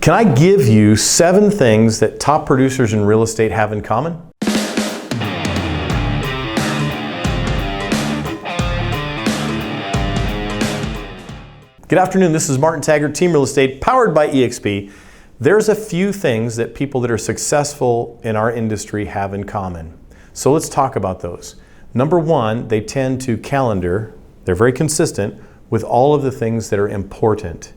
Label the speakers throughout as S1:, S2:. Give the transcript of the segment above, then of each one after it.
S1: Can I give you 7 things that top producers in real estate have in common? Good afternoon, this is Martin Taggart, Team Real Estate, powered by eXp. There's a few things that people that are successful in our industry have in common. So let's talk about those. Number 1, they tend to calendar, they're very consistent with all of the things that are important.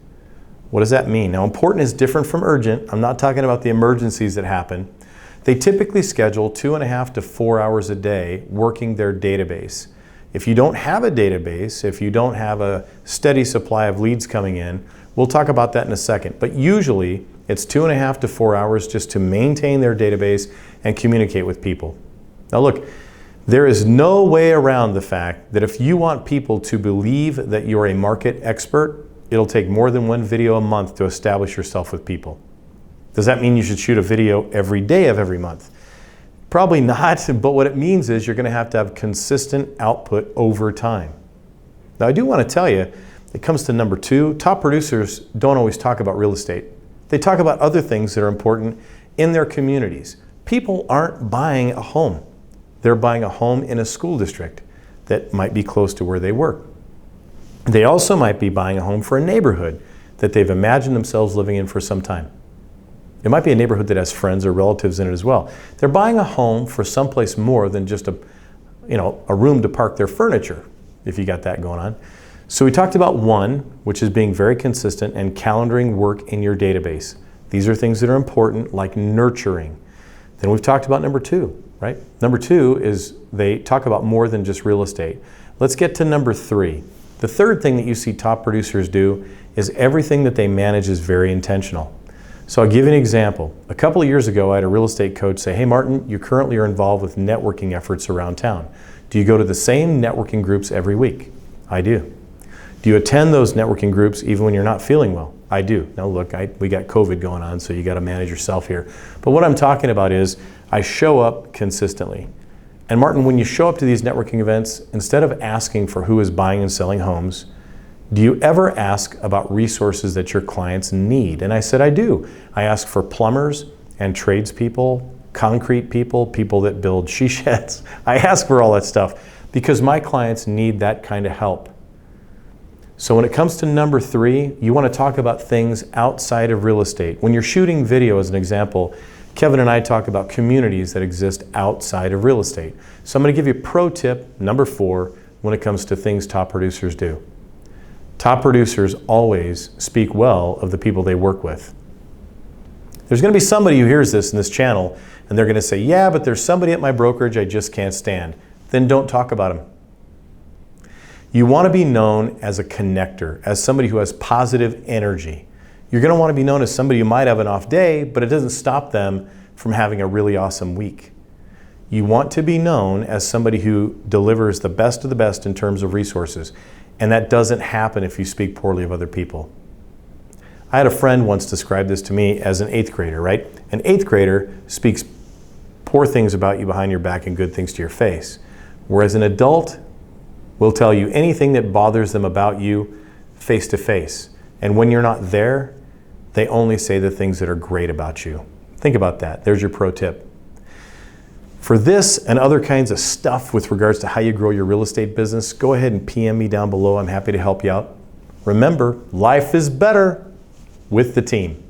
S1: What does that mean? Now, important is different from urgent. I'm not talking about the emergencies that happen. They typically schedule 2.5 to 4 hours a day working their database. If you don't have a database, if you don't have a steady supply of leads coming in, we'll talk about that in a second. But usually, it's 2.5 to 4 hours just to maintain their database and communicate with people. Now look, there is no way around the fact that if you want people to believe that you're a market expert, it'll take more than 1 video a month to establish yourself with people. Does that mean you should shoot a video every day of every month? Probably not, but what it means is you're going to have consistent output over time. Now I do want to tell you, it comes to number 2, top producers don't always talk about real estate. They talk about other things that are important in their communities. People aren't buying a home. They're buying a home in a school district that might be close to where they work. They also might be buying a home for a neighborhood that they've imagined themselves living in for some time. It might be a neighborhood that has friends or relatives in it as well. They're buying a home for someplace more than just a room to park their furniture, if you got that going on. So we talked about 1, which is being very consistent and calendaring work in your database. These are things that are important, like nurturing. Then we've talked about number 2, right? Number 2 is they talk about more than just real estate. Let's get to number 3. The third thing that you see top producers do is everything that they manage is very intentional. So I'll give you an example. A couple of years ago, I had a real estate coach say, "Hey Martin, you currently are involved with networking efforts around town. Do you go to the same networking groups every week?" I do. "Do you attend those networking groups even when you're not feeling well?" I do. Now look, we got COVID going on, so you got to manage yourself here. But what I'm talking about is I show up consistently. And Martin, when you show up to these networking events, instead of asking for who is buying and selling homes, do you ever ask about resources that your clients need? And I said, I do. I ask for plumbers and tradespeople, concrete people, people that build she sheds. I ask for all that stuff because my clients need that kind of help. So when it comes to number 3, you want to talk about things outside of real estate. When you're shooting video, as an example, Kevin and I talk about communities that exist outside of real estate. So I'm going to give you pro tip number 4 when it comes to things top producers do. Top producers always speak well of the people they work with. There's going to be somebody who hears this in this channel and they're going to say, "Yeah, but there's somebody at my brokerage I just can't stand." Then don't talk about them. You want to be known as a connector, as somebody who has positive energy. You're going to want to be known as somebody who might have an off day, but it doesn't stop them from having a really awesome week. You want to be known as somebody who delivers the best of the best in terms of resources. And that doesn't happen if you speak poorly of other people. I had a friend once describe this to me as an 8th grader, right? An 8th grader speaks poor things about you behind your back and good things to your face. Whereas an adult will tell you anything that bothers them about you face to face. And when you're not there, they only say the things that are great about you. Think about that. There's your pro tip. For this and other kinds of stuff with regards to how you grow your real estate business, go ahead and PM me down below. I'm happy to help you out. Remember, life is better with the team.